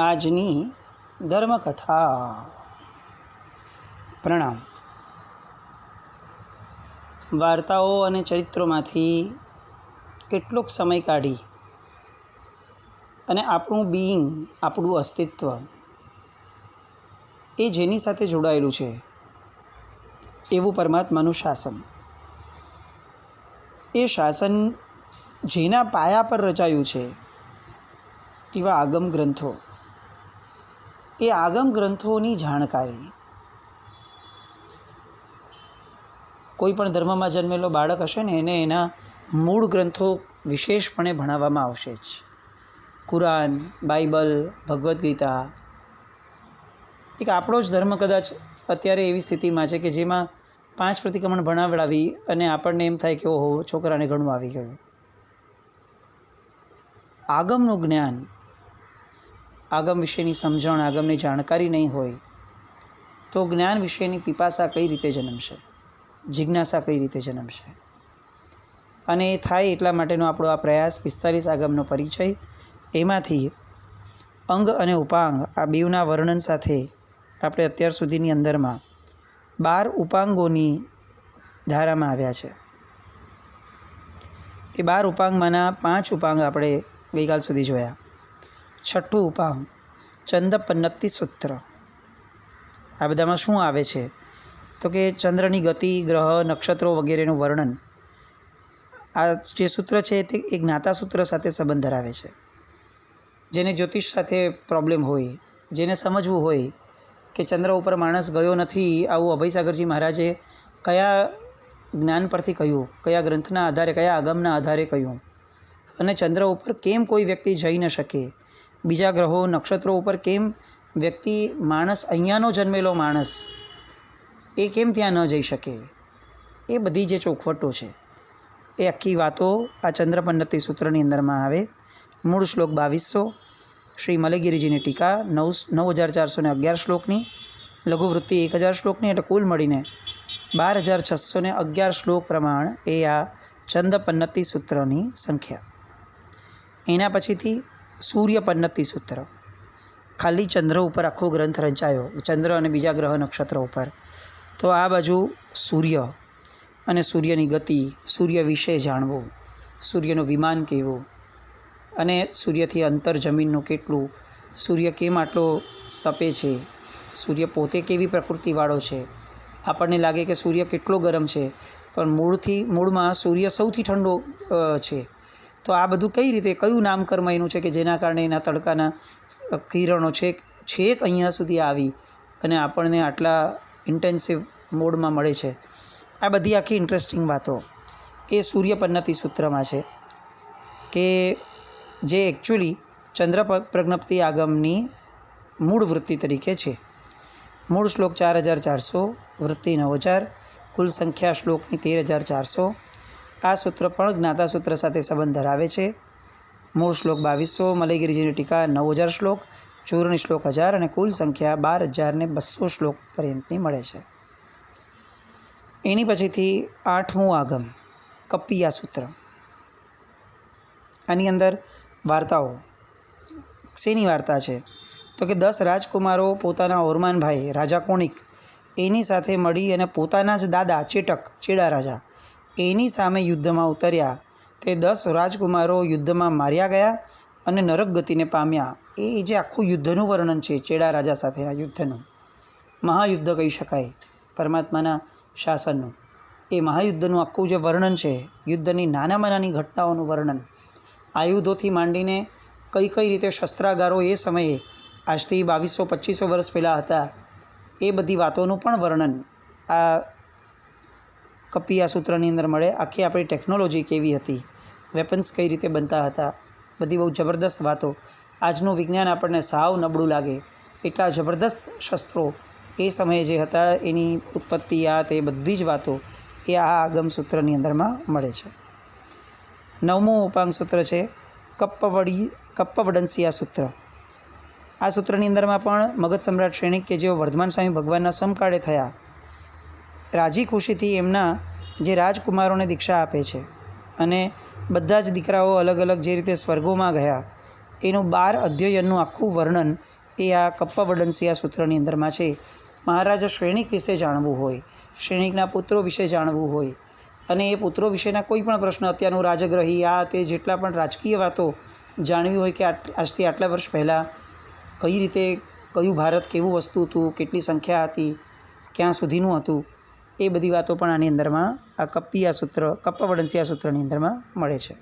આજની ધર્મકથા. પ્રણામ. વાર્તાઓ અને ચરિત્રોમાંથી કેટલોક સમય કાઢી અને આપણું બીઈંગ, આપણું અસ્તિત્વ એ જેની સાથે જોડાયેલું છે એવું પરમાત્માનું શાસન, એ શાસન જેના પાયા પર રચાયું છે એવા આગમ ગ્રંથો, એ આગમ ગ્રંથોની જાણકારી કોઈ પણ ધર્મમાં જન્મેલો બાળક હશે ને એને એના મૂળ ગ્રંથો વિશેષપણે ભણાવવામાં આવશે જ. કુરાન, બાઇબલ, ભગવદ્ ગીતા. એક આપણો જ ધર્મ કદાચ અત્યારે એવી સ્થિતિમાં છે કે જેમાં 5 પ્રતિક્રમણ ભણાવડાવી અને આપણને એમ થાય કે ઓહો, છોકરાને ઘણું આવી ગયું. આગમનું જ્ઞાન, આગમ વિશેની સમજણ, આગમની જાણકારી નહીં હોય તો જ્ઞાન વિશેની પીપાસા કઈ રીતે જન્મશે, જિજ્ઞાસા કઈ રીતે જન્મશે? અને એ થાય એટલા માટેનો આપણો આ પ્રયાસ 45 આગમનો પરિચય. એમાંથી અંગ અને ઉપાંગ આ બેવના વર્ણન સાથે આપણે અત્યાર સુધીની અંદરમાં 12 ઉપાંગોની ધારામાં આવ્યા છે. એ 12 ઉપાંગમાંના 5 ઉપાંગ આપણે ગઈકાલ સુધી જોયા. 6ઠું ઉપાંગ ચંદ સૂત્ર. આ બધામાં શું આવે છે તો કે ચંદ્રની ગતિ, ગ્રહ, નક્ષત્રો વગેરેનું વર્ણન. આ જે સૂત્ર છે તે એ જ્ઞાતા સૂત્ર સાથે સંબંધ ધરાવે છે. જેને જ્યોતિષ સાથે પ્રોબ્લેમ હોય, જેને સમજવું હોય કે ચંદ્ર ઉપર માણસ ગયો નથી, આવું અભયસાગરજી મહારાજે કયા જ્ઞાન પરથી કહ્યું, કયા ગ્રંથના આધારે, કયા આગમના આધારે કહ્યું, અને ચંદ્ર ઉપર કેમ કોઈ વ્યક્તિ જઈ ન શકે, બીજા ગ્રહો, નક્ષત્રો ઉપર કેમ વ્યક્તિ, માણસ, અહીંયાનો જન્મેલો માણસ એ કેમ ત્યાં ન જઈ શકે, એ બધી જે ચોખવટો છે એ આખી વાતો આ ચંદ્રપન્નતિ સૂત્રની અંદરમાં આવે. મૂળ શ્લોક 2200, શ્રી મલયગીરીજીની ટીકા 9411 શ્લોકની, લઘુવૃત્તિ 1000 શ્લોકની, એટલે કુલ મળીને 12611 શ્લોક પ્રમાણ એ આ ચંદ્રપન્નતિ સૂત્રની સંખ્યા. એના પછીથી સૂર્યપન્નતિ સૂત્ર. ખાલી ચંદ્ર ઉપર આખો ગ્રંથ રચાયો, ચંદ્ર અને બીજા ગ્રહ નક્ષત્રો ઉપર. તો આ બાજુ સૂર્ય અને સૂર્યની ગતિ, સૂર્ય વિશે જાણવું, સૂર્યનું વિમાન કેવું, અને સૂર્યથી અંતર જમીનનું કેટલું, સૂર્ય કેમ આટલો તપે છે, સૂર્ય પોતે કેવી પ્રકૃતિવાળો છે. આપણને લાગે કે સૂર્ય કેટલો ગરમ છે, પણ મૂળમાં સૂર્ય સૌથી ઠંડો છે. તો આ બધું કઈ રીતે, કયું નામકર્મ એનું છે કે જેના કારણે એના તડકાના કિરણો છેક અહીંયા સુધી આવી અને આપણને આટલા ઇન્ટેન્સિવ મોડમાં મળે છે. આ બધી આખી ઇન્ટરેસ્ટિંગ વાતો એ સૂર્યપન્નતિ સૂત્રમાં છે કે જે એકચ્યુઅલી ચંદ્ર પ્રજ્ઞપ્તિ આગમની મૂળ વૃત્તિ તરીકે છે. મૂળ શ્લોક 4400, વૃત્તિ 9000, કુલ સંખ્યા શ્લોકની 13400. આ સૂત્ર પણ જ્ઞાતા સૂત્ર સાથે સંબંધ ધરાવે છે. મૂળ શ્લોક 2200, મલયગીરીજીની ટીકા 9000 શ્લોક, ચૂર્ણી શ્લોક 1000 અને કુલ સંખ્યા 12200 શ્લોક પર્યંતની મળે છે. એની પછીથી 8મું આગમ કપ્પિયા સૂત્ર. આની અંદર વાર્તાઓ. શેની વાર્તા છે તો કે 10 રાજકુમારો પોતાના ઓરમાનભાઈ રાજા કોણિક એની સાથે મળી અને પોતાના જ દાદા ચેડા રાજા એની સામે યુદ્ધમાં ઉતર્યા. તે 10 રાજકુમારો યુદ્ધમાં માર્યા ગયા અને નરક ગતિને પામ્યા. એ જે આખું યુદ્ધનું વર્ણન છે, ચેડા રાજા સાથેના યુદ્ધનું, મહાયુદ્ધ કહી શકાય પરમાત્માના શાસનનું. એ મહાયુદ્ધનું આખું જે વર્ણન છે, યુદ્ધની નાનામાં નાની ઘટનાઓનું વર્ણન, આયુધોથી માંડીને કઈ કઈ રીતે શસ્ત્રાગારો એ સમયે આજથી 2200-2500 વર્ષ પહેલાં હતા, એ બધી વાતોનું પણ વર્ણન આ કપ્પિયા સૂત્રની અંદર મળે. આખી આપણી ટેકનોલોજી કેવી હતી, વેપન્સ કઈ રીતે બનતા હતા, બધી બહુ જબરદસ્ત વાતો. આજનું વિજ્ઞાન આપણને સાવ નબળું લાગે એટલા જબરદસ્ત શસ્ત્રો એ સમયે જે હતા, એની ઉત્પત્તિ, આ તે બધી જ વાતો એ આ આગમ સૂત્રની અંદરમાં મળે છે. 9મું ઉપાંગ સૂત્ર છે કપ્પવડંસિયા સૂત્ર. આ સૂત્રની અંદરમાં પણ મગધ સમ્રાટ શ્રેણિક કે જેઓ વર્ધમાન સ્વામી ભગવાનના સમકાળે થયા, રાજી ખુશીથી એમના જે રાજકુમારોને દીક્ષા આપે છે અને બધા જ દીકરાઓ અલગ અલગ જે રીતે સ્વર્ગોમાં ગયા એનું 12 અધ્યયનનું આખું વર્ણન એ આ કપ્પવડંસી આ સૂત્રની અંદરમાં છે. મહારાજા શ્રેણિક વિશે જાણવું હોય, શ્રેણિકના પુત્રો વિશે જાણવું હોય અને એ પુત્રો વિશેના કોઈ પણ પ્રશ્ન, અત્યારનું રાજગ્રહી, આ તે જેટલા પણ રાજકીય વાતો જાણવી હોય કે આજથી આટલા વર્ષ પહેલાં કઈ રીતે કયું ભારત કેવું વસ્તુ હતું, કેટલી સંખ્યા હતી, ક્યાં સુધીનું હતું, એ બધી વાતો પણ આની અંદરમાં આ કપ્પવડંસી આ સૂત્રની અંદરમાં મળે છે.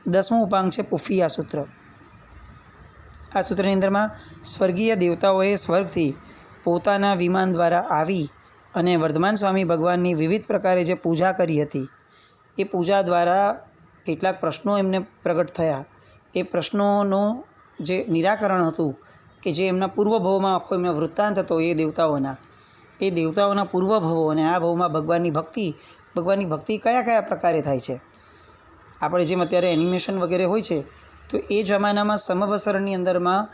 10મું ઉપાંગ છે પુફિયા સૂત્ર. આ સૂત્રની અંદરમાં સ્વર્ગીય દેવતાઓએ સ્વર્ગથી પોતાના વિમાન દ્વારા આવી અને વર્ધમાન સ્વામી ભગવાનની વિવિધ પ્રકારે જે પૂજા કરી હતી, એ પૂજા દ્વારા કેટલાક પ્રશ્નો એમને પ્રગટ થયા. એ પ્રશ્નોનું જે નિરાકરણ હતું કે જે એમના પૂર્વભવમાં આખો એમનો વૃત્તાંત હતો એ દેવતાઓના પૂર્વભવો અને આ ભવમાં ભગવાનની ભક્તિ કયા કયા પ્રકારે થાય છે. આપણે જેમ અત્યારે એનિમેશન વગેરે હોય છે, તો એ જમાનામાં સમવસરની અંદરમાં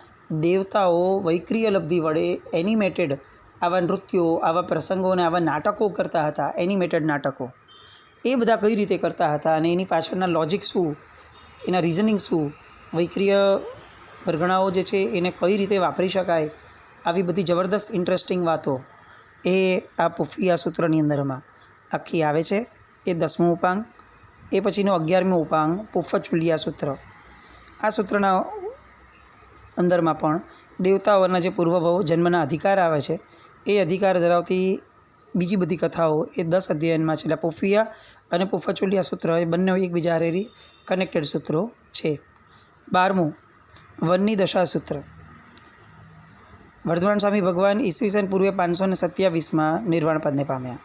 દેવતાઓ વૈક્રિય લબ્ધિ વડે એનિમેટેડ આવા નૃત્યો, આવા પ્રસંગો અને આવા નાટકો કરતા હતા. એનિમેટેડ નાટકો એ બધા કઈ રીતે કરતા હતા અને એની પાછળના લોજિક શું, એના રિઝનિંગ શું, વૈક્રિય વર્ગણાઓ જે છે એને કઈ રીતે વાપરી શકાય, આવી બધી જબરદસ્ત ઇન્ટરેસ્ટિંગ વાતો એ આ પુફિયા સૂત્રની અંદરમાં આખી આવે છે. એ 10મું ઉપાંગ. એ પછીનો 11મું ઉપાંગ પુફચુલિયા સૂત્ર. આ સૂત્રના અંદરમાં પણ દેવતાઓના જે પૂર્વભવો જન્મના અધિકાર આવે છે, એ અધિકાર ધરાવતી બીજી બધી કથાઓ એ 10 અધ્યયનમાં છે. એટલે પુફિયા અને પુફચુલિયા સૂત્ર એ બંને એકબીજા હારે કનેક્ટેડ સૂત્રો છે. 12મું વનની દશા સૂત્ર. વર્ધમાન સ્વામી ભગવાન ઈસવીસન પૂર્વે 527માં નિર્વાણ પદને પામ્યા.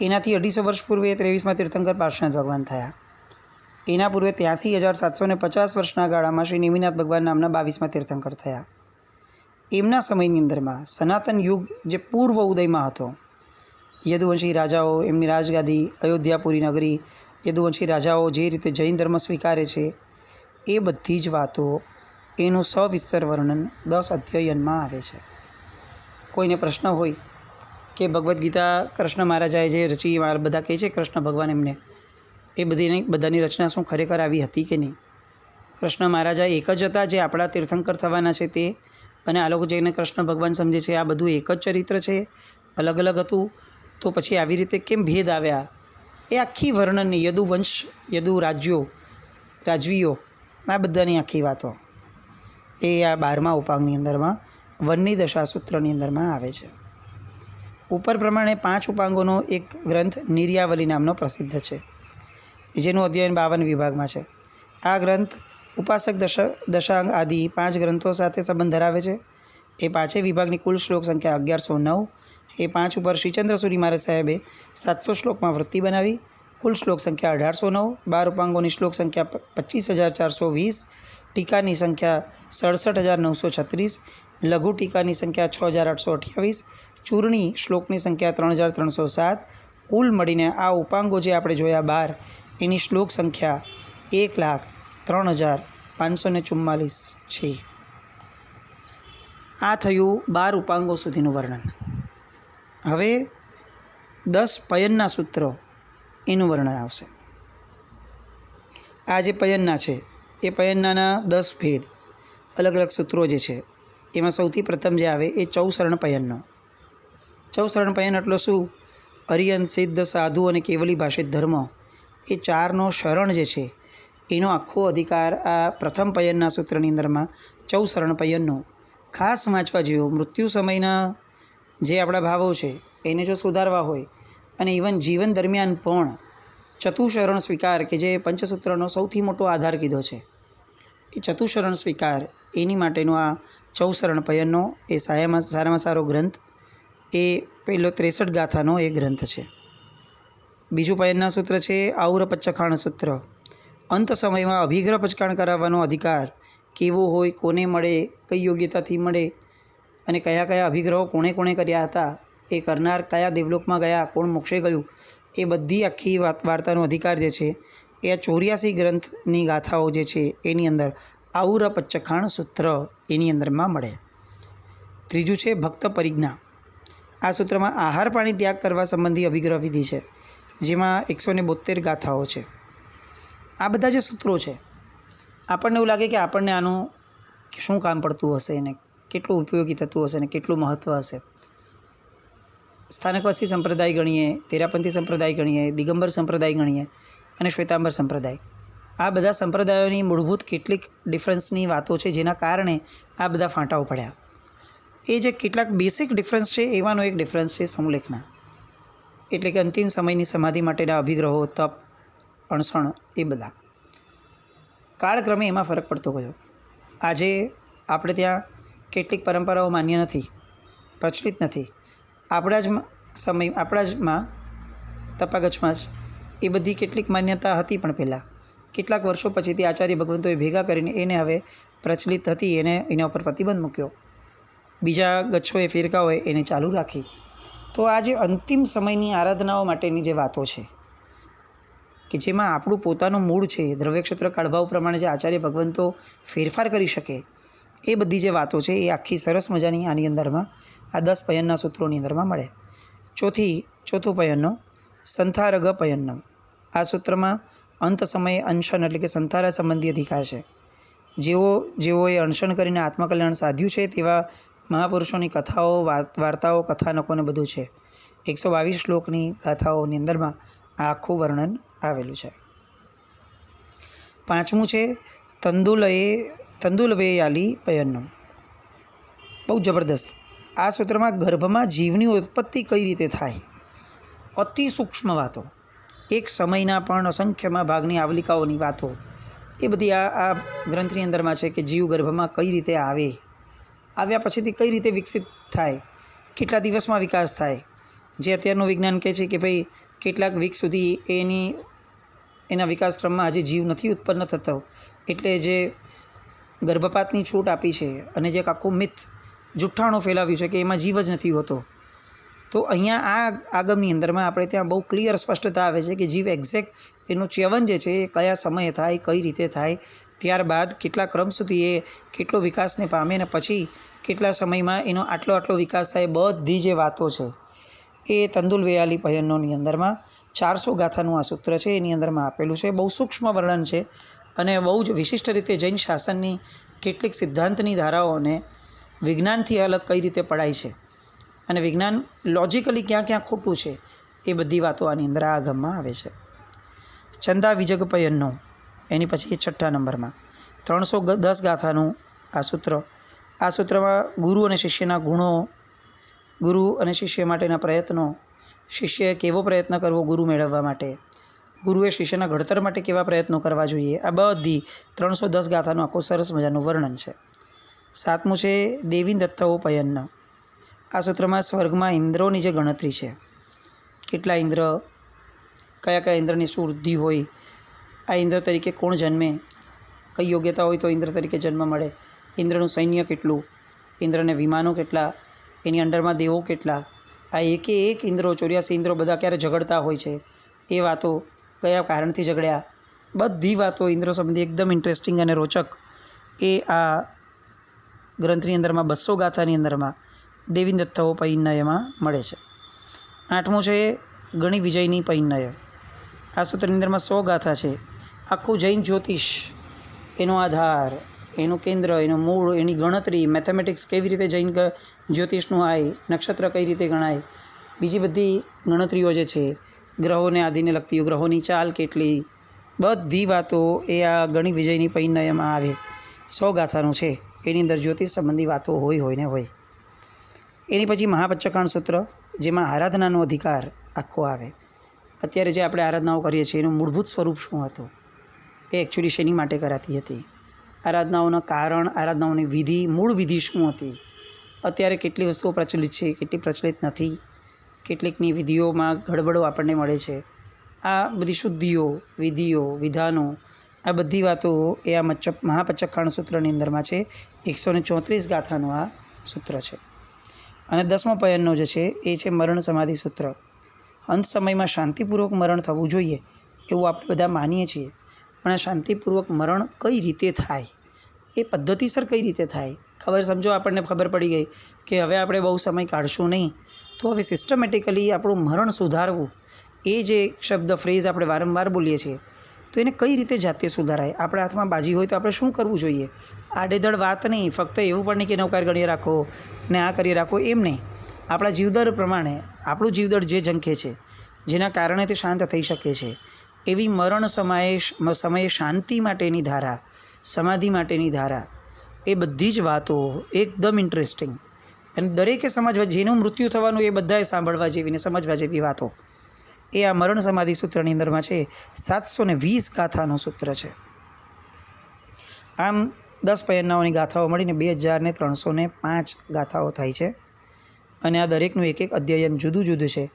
એનાથી 250 વર્ષ પૂર્વે 23માં તીર્થંકર પાર્શ્વનાથ ભગવાન થયા. એના પૂર્વે 83,750 વર્ષના ગાળામાં શ્રી નેમિનાથ ભગવાન નામના 22માં તીર્થંકર થયા. એમના સમયની અંદરમાં સનાતન યુગ જે પૂર્વ ઉદયમાં હતો, યદુવંશી રાજાઓ, એમની રાજગાદી, અયોધ્યાપુરી નગરી, યદુવંશી રાજાઓ જે રીતે જૈન ધર્મ સ્વીકારે છે, એ બધી જ વાતો એનું સવિસ્તર વર્ણન 10 અધ્યયનમાં આવે છે. કોઈને પ્રશ્ન હોય કે ભગવદ્ ગીતા કૃષ્ણ મહારાજાએ જે રચી, બધા કહે છે કૃષ્ણ ભગવાન એમને, એ બધાની રચના શું ખરેખર આવી હતી કે નહીં? કૃષ્ણ મહારાજા એક જ હતા જે આપણા તીર્થંકર થવાના છે તે, અને આ લોકો જેને કૃષ્ણ ભગવાન સમજે છે આ બધું એક જ ચરિત્ર છે, અલગ અલગ હતું? તો પછી આવી રીતે કેમ ભેદ આવ્યા? એ આખી વર્ણનની યદુવંશ, યદુ રાજવીઓ, આ બધાની આખી વાતો એ આ 12મા ઉપાંગની અંદરમાં વનની દશા સૂત્રની અંદરમાં આવે છે. ઉપર પ્રમાણે 5 ઉપાંગોનો એક ગ્રંથ નિર્યાવલી નામનો પ્રસિદ્ધ છે, જેનું અધ્યયન 52 વિભાગમાં છે. આ ગ્રંથ ઉપાસક દશાંગ આદિ 5 ગ્રંથો સાથે સંબંધ ધરાવે છે. એ 5 વિભાગની કુલ શ્લોક સંખ્યા 1109. એ 5 ઉપર શ્રીચંદ્રસુરી મહારાજ સાહેબે 700 શ્લોકમાં વૃત્તિ બનાવી. કુલ શ્લોક સંખ્યા 1809. 12 ઉપાંગોની શ્લોક સંખ્યા 25,420. ટીકાની સંખ્યા 67,936. લઘુ ટીકાની સંખ્યા 6,828. ચૂર્ણી શ્લોકની સંખ્યા 3,307. કુલ મળીને આ ઉપાંગો જે આપણે જોયા 12, એની શ્લોક સંખ્યા 1,03,544 છે. આ થયું 12 ઉપાંગો સુધીનું વર્ણન. હવે 10 પયનના સૂત્રો એનું વર્ણન આવશે. આ જે પયનના છે એ પયનનાના 10 ભેદ, અલગ અલગ સૂત્રો જે છે એમાં સૌથી પ્રથમ જે આવે એ ચૌસરણ પયનનો. ચૌસરણ પયન એટલે શું? અરિયંત, સિદ્ધ, સાધુ અને કેવલી ભાષિત ધર્મ, એ 4નો શરણ જે છે એનો આખો અધિકાર આ પ્રથમ પયનના સૂત્રની અંદરમાં ચૌસરણ પયનનો ખાસ વાંચવા જેવો. મૃત્યુ સમયના જે આપણા ભાવો છે એને જો સુધારવા હોય અને ઇવન જીવન દરમિયાન પણ ચતુશરણ સ્વીકાર કે જે પંચસૂત્રનો સૌથી મોટો આધાર કીધો છે, એ ચતુશરણ સ્વીકાર એની માટેનો આ ચૌસરણ પયનનો એ સારામાં સારો ગ્રંથ એ પહેલો 63 ગાથાનો એ ગ્રંથ છે. બીજું પયનના સૂત્ર છે આઉર પચ્ચખાણ સૂત્ર. અંત સમયમાં અભિગ્રહ પચકાણ કરાવવાનો અધિકાર કેવો હોય, કોને મળે, કઈ યોગ્યતાથી મળે અને કયા કયા અભિગ્રહો કોણે કર્યા હતા, એ કરનાર કયા દેવલોકમાં ગયા, કોણ મોક્ષે ગયું, એ બધી આખી વાર્તાનો અધિકાર જે છે એ આ 84 ગ્રંથની ગાથાઓ જે છે એની અંદર આઉર પચ્ચખાણ સૂત્ર એની અંદરમાં મળે. ત્રીજું છે ભક્ત પરિજ્ઞા. આ સૂત્રમાં આહાર પાણી ત્યાગ કરવા સંબંધી અભિગ્રહ વિધિ છે, જેમાં 172 ગાથાઓ છે. આ બધા જે સૂત્રો છે આપણને એવું લાગે કે આપણને આનું શું કામ પડતું હશે ને કેટલું ઉપયોગી થતું હશે ને કેટલું મહત્ત્વ હશે. સ્થાનકવાસી સંપ્રદાય ગણીએ, તેરાપંથી સંપ્રદાય ગણીએ, દિગંબર સંપ્રદાય ગણીએ અને શ્વેતાંબર સંપ્રદાય, આ બધા સંપ્રદાયોની મૂળભૂત કેટલીક ડિફરન્સની વાતો છે જેના કારણે આ બધા ફાંટાઓ પડ્યા. એ જે કેટલાક બેસિક ડિફરન્સ છે એવાનો એક ડિફરન્સ છે સમૂહલેખના, એટલે કે અંતિમ સમયની સમાધિ માટેના અભિગ્રહો, તપ, અણસણ એ બધા. કાળક્રમે એમાં ફરક પડતો ગયો. આજે આપણે ત્યાં કેટલીક પરંપરાઓ માન્ય નથી, પ્રચલિત નથી. આપણા જમાં તપાગચમાં જ એ બધી કેટલીક માન્યતા હતી, પણ પહેલાં કેટલાક વર્ષો પછીથી આચાર્ય ભગવંતોએ ભેગા કરીને એને હવે પ્રચલિત હતી એના ઉપર પ્રતિબંધ મૂક્યો. બીજા ગચ્છોએ, ફિરકાઓએ એને ચાલુ રાખી. તો આ જે અંતિમ સમયની આરાધનાઓ માટેની જે વાતો છે કે જેમાં આપણું પોતાનું મૂળ છે, દ્રવ્યક્ષેત્ર કાળભાવ પ્રમાણે જે આચાર્ય ભગવંતો ફેરફાર કરી શકે, એ બધી જે વાતો છે એ આખી સરસ મજાની આની અંદરમાં આ 10 પયનના સૂત્રોની અંદરમાં મળે. ચોથું પયનનો સંથારગ પયનમ. આ સૂત્રમાં અંત સમયે અનશન એટલે કે સંથારા સંબંધી અધિકાર છે. જેઓએ અનશન કરીને આત્મકલ્યાણ સાધ્યું છે તેવા મહાપુરુષોની કથાઓ, વાર્તાઓ, કથાનકોને બધું છે. 122 શ્લોકની ગાથાઓની અંદરમાં આ આખું વર્ણન આવેલું છે. પાંચમું છે તંદુલવેયાલી પયનનું. બહુ જબરદસ્ત. આ સૂત્રમાં ગર્ભમાં જીવની ઉત્પત્તિ કઈ રીતે થાય, અતિ સૂક્ષ્મ વાતો, એક સમયના પણ અસંખ્યમાં ભાગની આવલિકાઓની વાતો, એ બધી આ ગ્રંથની અંદરમાં છે કે જીવ ગર્ભમાં કઈ રીતે આવે, આવ્યા પછીથી કઈ રીતે વિકસિત થાય, કેટલા દિવસમાં વિકાસ થાય. જે અત્યારનું વિજ્ઞાન કહે છે કે ભાઈ કેટલાક વીક સુધી એના વિકાસક્રમમાં હજી જીવ નથી ઉત્પન્ન થતો, એટલે જે ગર્ભપાતની છૂટ આપી છે અને જે આખું મિથ જુઠ્ઠાણું ફેલાવ્યું છે કે એમાં જીવ જ નથી હોતો. તો અહીંયા આ આગમની અંદરમાં આપણે ત્યાં બહુ ક્લિયર સ્પષ્ટતા આવે છે કે જીવ એક્ઝેક્ટ એનું ચ્યવન જે છે એ કયા સમયે થાય, કઈ રીતે થાય, ત્યારબાદ કેટલા ક્રમ સુધી એ કેટલો વિકાસને પામે ને પછી કેટલા સમયમાં એનો આટલો વિકાસ થાય. બધી જે વાતો છે એ તંદુલવેયાલી પયનોની અંદરમાં 400 ગાથાનું આ સૂત્ર છે એની અંદરમાં આપેલું છે. બહુ સૂક્ષ્મ વર્ણન છે અને બહુ જ વિશિષ્ટ રીતે જૈન શાસનની કેટલીક સિદ્ધાંતની ધારાઓને વિજ્ઞાનથી અલગ કઈ રીતે પડાય છે અને વિજ્ઞાન લોજિકલી ક્યાં ખોટું છે એ બધી વાતો આની અંદર આ આગમમાં આવે છે. ચંદા વિજગ પયનનો, એની પછી 6 નંબરમાં 310 ગાથાનું આ સૂત્ર. આ સૂત્રમાં ગુરુ અને શિષ્યના ગુણો, ગુરુ અને શિષ્ય માટેના પ્રયત્નો, શિષ્યએ કેવો પ્રયત્ન કરવો ગુરુ મેળવવા માટે, ગુરુએ શિષ્યના ઘડતર માટે કેવા પ્રયત્નો કરવા જોઈએ, આ બધી 310 ગાથાનું આખું સરસ મજાનું વર્ણન છે. 7મું છે દેવી દત્તઓ પયન. આ સૂત્રમાં સ્વર્ગમાં ઇન્દ્રોની જે ગણતરી છે, કેટલા ઇન્દ્ર, કયા ઇન્દ્રની શું વૃદ્ધિ હોય, આ ઇન્દ્ર તરીકે કોણ જન્મે, કઈ યોગ્યતા હોય તો ઇન્દ્ર તરીકે જન્મ મળે, ઇન્દ્રનું સૈન્ય કેટલું, ઇન્દ્રને વિમાનો કેટલા, એની અંડરમાં દેવો કેટલા, આ એક ઇન્દ્રો 84 ઇન્દ્રો બધા ક્યારે ઝઘડતા હોય છે, એ વાતો, કયા કારણથી ઝઘડ્યા, બધી વાતો ઇન્દ્ર સંબંધી એકદમ ઇન્ટરેસ્ટિંગ અને રોચક એ આ ગ્રંથની અંદરમાં 200 ગાથાની અંદરમાં દેવી દત્તઓ પૈનયમાં મળે છે. 8મું છે ગણી વિજયની પૈનય. આ સૂત્રની અંદરમાં 100 ગાથા છે. આખું જૈન જ્યોતિષ, એનો આધાર, એનું કેન્દ્ર, એનું મૂળ, એની ગણતરી, મેથેમેટિક્સ કેવી રીતે જૈન જ્યોતિષનું આય, નક્ષત્ર કઈ રીતે ગણાય, બીજી બધી ગણતરીઓ જે છે, ગ્રહોને આદિને લગતી, ગ્રહોની ચાલ કેટલી, બધી વાતો એ આ ગણી વિજયની પૈનયમાં આવે. 100 ગાથાનું છે, એની અંદર જ્યોતિષ સંબંધી વાતો હોય. એની પછી મહાપંચકાણ સૂત્ર, જેમાં આરાધનાનો અધિકાર આખો આવે. અત્યારે જે આપણે આરાધનાઓ કરીએ છીએ એનું મૂળભૂત સ્વરૂપ શું હતું, એ એકચ્યુઅલી શેની માટે કરાતી હતી, આરાધનાઓના કારણ, આરાધનાઓની વિધિ, મૂળ વિધિ શું હતી, અત્યારે કેટલી વસ્તુઓ પ્રચલિત છે, કેટલી પ્રચલિત નથી, કેટલીકની વિધિઓમાં ગડબડો આપણને મળે છે. આ બધી શુદ્ધિઓ, વિધિઓ, વિધાનો, આ બધી વાતો એ આ મહાપંચકાણ સૂત્રની અંદરમાં છે. 134 ગાથાનું આ સૂત્ર છે. અને 10મો પયનનો જે છે એ છે મરણ સમાધિ સૂત્ર. અંત સમયમાં શાંતિપૂર્વક મરણ થવું જોઈએ એવું આપણે બધા માનીએ છીએ, પણ આ શાંતિપૂર્વક મરણ કઈ રીતે થાય, એ પદ્ધતિસર કઈ રીતે થાય, સમજો આપણને ખબર પડી ગઈ કે હવે આપણે બહુ સમય કાઢશું નહીં, તો હવે સિસ્ટમેટિકલી આપણું મરણ સુધારવું, એ જે શબ્દ ફ્રેઝ આપણે વારંવાર બોલીએ છીએ, તો તો એને કઈ રીતે જાતે સુધારાય? આપણા હાથમાં બાજી હોય તો આપણે શું કરવું જોઈએ? આડેધડ વાત નહીં, ફક્ત એવું પણ નહીં કે નવકાર ગણીએ રાખો ને આ કરીએ રાખો, એમ નહીં. આપણા જીવદર પ્રમાણે આપણું જીવદળ જે ઝંખે છે, જેના કારણે તે શાંત થઈ શકે છે, એવી મરણ સમયે શાંતિ માટેની ધારા, સમાધિ માટેની ધારા, એ બધી જ વાતો એકદમ ઇન્ટરેસ્ટિંગ અને દરેકે સમજવા, જેનું મૃત્યુ થવાનું એ બધાએ સાંભળવા જેવી ને સમજવા જેવી વાતો એ આ મરણ સમાધિ સૂત્રની અંદરમાં છે. 720 ગાથાનું સૂત્ર છે. આમ 10 પયન્નાઓની ગાથાઓ મળીને 2305 ગાથાઓ થાય છે અને આ દરેકનું એક એક અધ્યયન જુદું જુદું છે.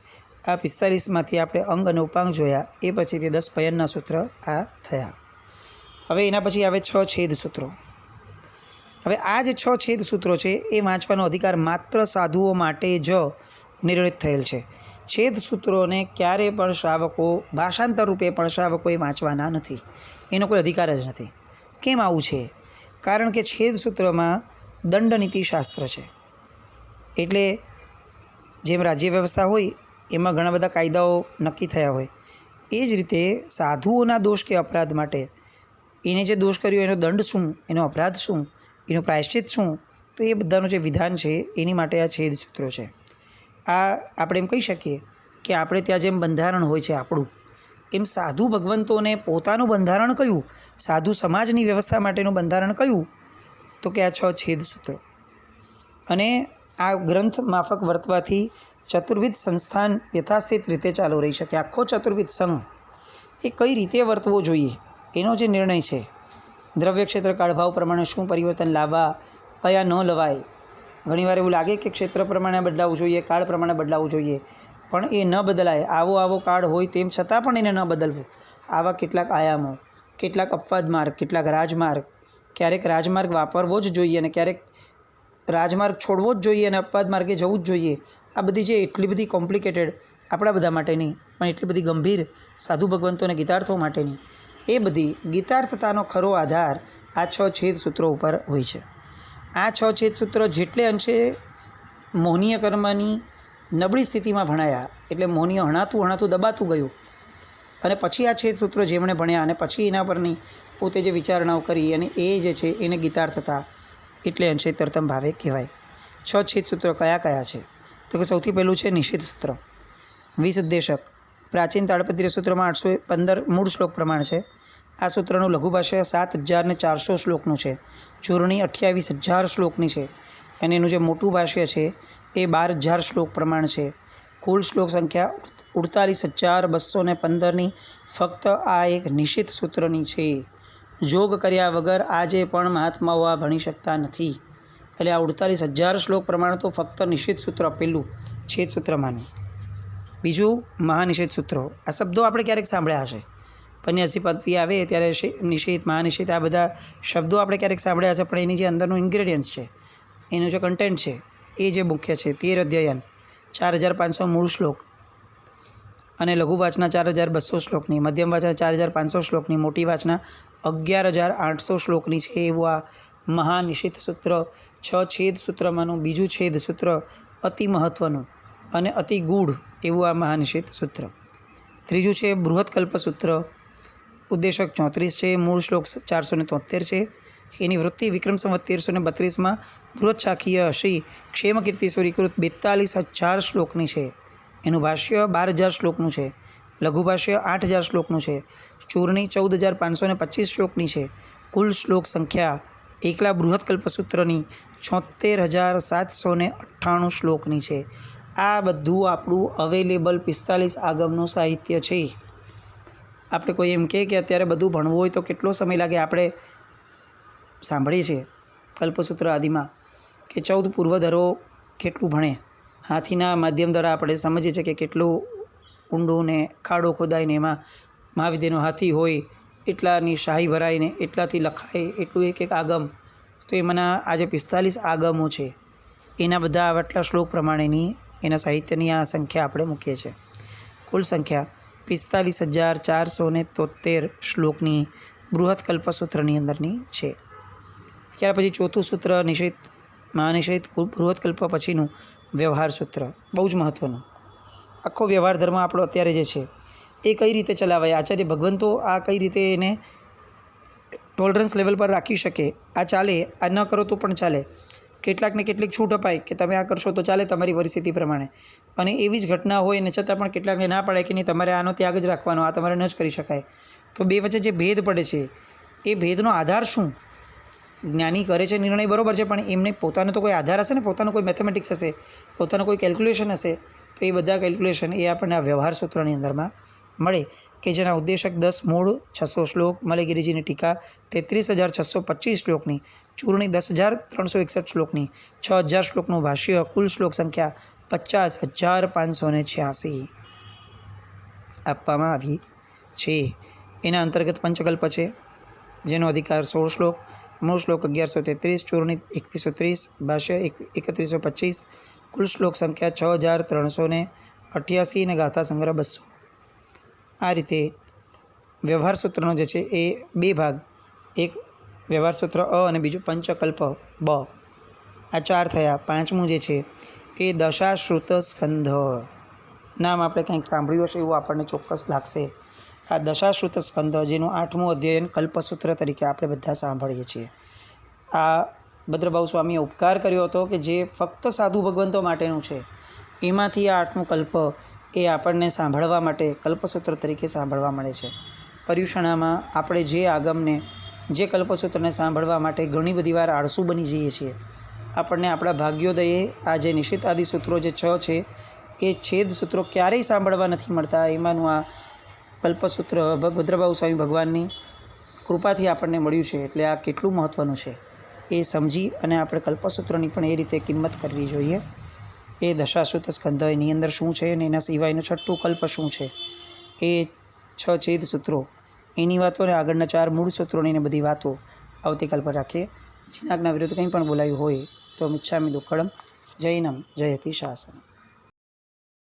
આ 45માંથી આપણે અંગ અને ઉપાંગ જોયા, એ પછી તે 10 પયનના સૂત્ર આ થયા. હવે એના પછી આવે 6 છેદ સૂત્રો. હવે આ જે 6 છેદ સૂત્રો છે એ વાંચવાનો અધિકાર માત્ર સાધુઓ માટે જ નિર્ણિત થયેલ છે. છેદ સૂત્રોને ક્યારે પણ શ્રાવકો, ભાષાંતર રૂપે પણ શ્રાવકોએ વાંચવાના નથી, એનો કોઈ અધિકાર જ નથી. કેમ આવું છે? કારણ કે છેદ સૂત્રમાં દંડનીતિશાસ્ત્ર છે. એટલે જેમ રાજ્ય વ્યવસ્થા હોય એમાં ઘણા બધા કાયદાઓ નક્કી થયા હોય, એ જ રીતે સાધુઓના દોષ કે અપરાધ માટે એને જે દોષ કર્યો એનો દંડ શું, એનો અપરાધ શું, એનું પ્રાયશ્ચિત શું, તો એ બધાનું જે વિધાન છે એની માટે આ છેદ સૂત્રો છે. આ આપણે એમ કહી શકીએ કે આપણે ત્યાં જેમ બંધારણ હોય છે આપણું, એમ સાધુ ભગવંતોને પોતાનું બંધારણ કયું, સાધુ સમાજની વ્યવસ્થા માટેનું બંધારણ કયું, તો કે આ 6 છેદ સૂત્રો. અને આ ગ્રંથ માફક વર્તવાથી ચતુર્વિધ સંસ્થાન યથાસ્થિત રીતે ચાલુ રહી શકે. આખો ચતુર્વિધ સંઘ એ કઈ રીતે વર્તવો જોઈએ એનો જે નિર્ણય છે, દ્રવ્ય ક્ષેત્ર કાળભાવ પ્રમાણે શું પરિવર્તન લાવવા, કયા ન લવાય. ઘણીવાર એવું લાગે કે ક્ષેત્ર પ્રમાણે બદલાવવું જોઈએ, કાળ પ્રમાણે બદલાવવું જોઈએ, પણ એ ન બદલાય. આવો કાળ હોય તેમ છતાં પણ એને ન બદલવું. આવા કેટલાક આયામો, કેટલાક અપવાદ માર્ગ, કેટલાક રાજમાર્ગ, ક્યારેક રાજમાર્ગ વાપરવો જ જોઈએ અને ક્યારેક રાજમાર્ગ છોડવો જ જોઈએ અને અપવાદ માર્ગે જવું જ જોઈએ. આ બધી જે એટલી બધી કોમ્પ્લિકેટેડ, આપણા બધા માટેની પણ એટલી બધી ગંભીર, સાધુ ભગવંતોને ગીતાર્થો માટેની, એ બધી ગીતાર્થતાનો ખરો આધાર આ 6 છેદ સૂત્રો ઉપર હોય છે. આ 6 છેદ સૂત્રો જેટલે અંશે મોહનીય કર્મની નબળી સ્થિતિમાં ભણાયા, એટલે મોહનીય હણાતું દબાતું ગયું, અને પછી આ છેદ સૂત્રો જેમણે ભણ્યા અને પછી એના પરની પોતે જે વિચારણાઓ કરી અને એ જે છે એને ગીતાર્થતા એટલે અંશે તરતમ ભાવે કહેવાય. 6 છેદ સૂત્રો કયા કયા છે? તો કે સૌથી પહેલું છે નિષિદ્ધ સૂત્ર, 20 ઉદ્દેશક. પ્રાચીન તાળપત્રીય સૂત્રમાં 815 મૂળ શ્લોક પ્રમાણ છે. આ સૂત્રનું લઘુભાષ્ય 7400 શ્લોકનું છે. ચૂર્ણી 28000 શ્લોકની છે અને એનું જે મોટું ભાષ્ય છે એ 12000 શ્લોક પ્રમાણ છે. કુલ શ્લોક સંખ્યા 48215ની ફક્ત આ એક નિષિદ્ધ સૂત્રની છે. જોગ કર્યા વગર આજે પણ મહાત્માઓ આ ભણી શકતા નથી. એટલે આ 48000 શ્લોક પ્રમાણે તો ફક્ત નિષિદ્ધ સૂત્ર આપેલું છેદ સૂત્રમાંનું. બીજું મહાનિષેધ સૂત્રો. આ શબ્દો આપણે ક્યારેક સાંભળ્યા હશે, પન્યાસી પદવી આવે ત્યારે નિષેધ, મહાનિષેધ, આ બધા શબ્દો આપણે ક્યારેક સાંભળ્યા હશે, પણ એની જે અંદરનું ઇન્ગ્રેડિયન્ટ્સ છે, એનું જે કન્ટેન્ટ છે એ જે મુખ્ય છે. 13 અધ્યયન, 4500 મૂળ શ્લોક અને લઘુ વાચના 4200 શ્લોકની, મધ્યમ વાચના 4500 શ્લોકની, મોટી વાચના 11800 શ્લોકની છે એવું આ મહાનિષિદ્ધ સૂત્ર. 6 છેદ સૂત્રમાંનું બીજું છેદ સૂત્ર અતિ મહત્ત્વનું અને અતિ ગૂઢ એવું આ મહાનિષિદ્ધ સૂત્ર. ત્રીજું છે બૃહત્કલ્પ સૂત્ર. ઉદ્દેશક 34 છે, મૂળ શ્લોક 473 છે. એની વૃત્તિ વિક્રમ સંવત 1332માં બૃહત્શાખીય શ્રી ક્ષેમકીર્તિ સૂરીકૃત 42000 શ્લોકની છે. એનું ભાષ્ય 12000 શ્લોકનું છે. લઘુભાષ્ય 8000 શ્લોકનું છે. ચૂર્ણી 14525 શ્લોકની છે. કુલ શ્લોક સંખ્યા એકલા બૃહત્કલ્પ સૂત્રની 74798 શ્લોકની છે. આ બધું આપણું અવેલેબલ 45 આગમનું સાહિત્ય છે. આપણે કોઈ એમ કહે કે અત્યારે બધું ભણવું હોય તો કેટલો સમય લાગે? આપણે સાંભળીએ છીએ કલ્પસૂત્ર આદિમાં કે 14 પૂર્વધરો કેટલું ભણે. હાથીના માધ્યમ દ્વારા આપણે સમજીએ છીએ કે કેટલું ઊંડું ને ખાડો ખોદાય ને એમાં મહાવિદ્યનો હાથી હોય, એટલાની શાહી ભરાઈને એટલાથી લખાય, એટલું એક એક આગમ. તો એમાંના આ જે 45 આગમો છે એના બધા આટલા શ્લોક પ્રમાણેની એના સાહિત્યની આ સંખ્યા આપણે મૂકીએ છીએ. કુલ સંખ્યા 45473 શ્લોકની બૃહત્કલ્પ સૂત્રની અંદરની છે. ત્યાર પછી ચોથું સૂત્ર નિષેધ, મહાનિષેધ, બૃહત્કલ્પ પછીનું વ્યવહાર સૂત્ર, બહુ જ મહત્ત્વનું. આખો વ્યવહાર ધર્મ આપણો અત્યારે જે છે એ કઈ રીતે ચલાવાય, આચાર્ય ભગવંતો આ કઈ રીતે એને ટોલરન્સ લેવલ પર રાખી શકે, આ ચાલે, આ ન કરો તો પણ ચાલે, કેટલાકને કેટલીક છૂટ અપાય કે તમે આ કરશો તો ચાલે તમારી પરિસ્થિતિ પ્રમાણે, અને એવી જ ઘટના હોય ને છતાં પણ કેટલાકને ના પાડે કે નહીં તમારે આનો ત્યાગ જ રાખવાનો, આ તમારે ન જ કરી શકાય. તો બે વચ્ચે જે ભેદ પડે છે એ ભેદનો આધાર શું? જ્ઞાની કરે છે નિર્ણય બરાબર છે, પણ એમને પોતાનો તો કોઈ આધાર હશે ને, પોતાનો કોઈ મેથેમેટિક્સ હશે, પોતાનું કોઈ કેલ્ક્યુલેશન હશે. તો એ બધા કેલ્ક્યુલેશન એ આપણને આ વ્યવહાર સૂત્રની અંદરમાં મળે, કે જેના ઉદ્દેશક 10 મૂળ 600 શ્લોક, મલયગીરીજીની ટીકા 33,625 શ્લોકની, ચૂર્ણી 10,361 શ્લોકની, 6,000 શ્લોકનું ભાષ્ય, કુલ શ્લોક સંખ્યા 50,586 આપવામાં આવી છે. એના અંતર્ગત પંચકલ્પ છે, જેનો અધિકાર 16 શ્લોક, મૂળ શ્લોક 1133, ચૂર્ણી 2130, ભાષ્ય 3125, કુલ શ્લોક સંખ્યા 6,388 અને ગાથા સંગ્રહ 200. આ રીતે વ્યવહાર સૂત્રનો જે છે એ બે ભાગ, એક વ્યવહાર સૂત્ર અ અને બીજું પંચકલ્પ બ, આ 4 થયા. પાંચમું જે છે એ દશાશ્રુત સ્કંધ, નામ આપણે કંઈક સાંભળ્યું હશે એવું આપણને ચોક્કસ લાગશે. આ દશાશ્રુત સ્કંધ, જેનું 8મું અધ્યયન કલ્પસૂત્ર તરીકે આપણે બધા સાંભળીએ છીએ. આ ભદ્રભાઉ સ્વામીએ ઉપકાર કર્યો હતો કે જે ફક્ત સાધુ ભગવંતો માટેનું છે, એમાંથી આ 8મું કલ્પ એ આપણને સાંભળવા માટે કલ્પસૂત્ર તરીકે સાંભળવા મળે છે. પર્યુષણામાં આપણે જે આગમને, જે કલ્પસૂત્રને સાંભળવા માટે ઘણી બધી વાર આળસુ બની જઈએ છીએ. આપણને આપણા ભાગ્યોદયે આ જે નિષિદ્ધ આદિ સૂત્રો જે 6 છે એ છેદ સૂત્રો ક્યારેય સાંભળવા નથી મળતા. એમાંનું આ કલ્પસૂત્ર ભદ્રભાઉ સ્વામી ભગવાનની કૃપાથી આપણને મળ્યું છે. એટલે આ કેટલું મહત્ત્વનું છે એ સમજી અને આપણે કલ્પસૂત્રની પણ એ રીતે કિંમત કરવી જોઈએ. એ દશાશ્રુત સ્કંધ એની અંદર શું છે અને એના સિવાયનું 6ઠું કલ્પ શું છે, એ 6 છેદ સૂત્રો, એની વાતો અને આગળના 4 મૂળ સૂત્રોની ને બધી વાતો આવતીકાલ પર રાખીએ. જીનાજ્ઞા વિરુદ્ધ કંઈ પણ બોલાયું હોય તો મિચ્છામિ દુક્કડમ. જૈનમ જયતિ શાસનમ.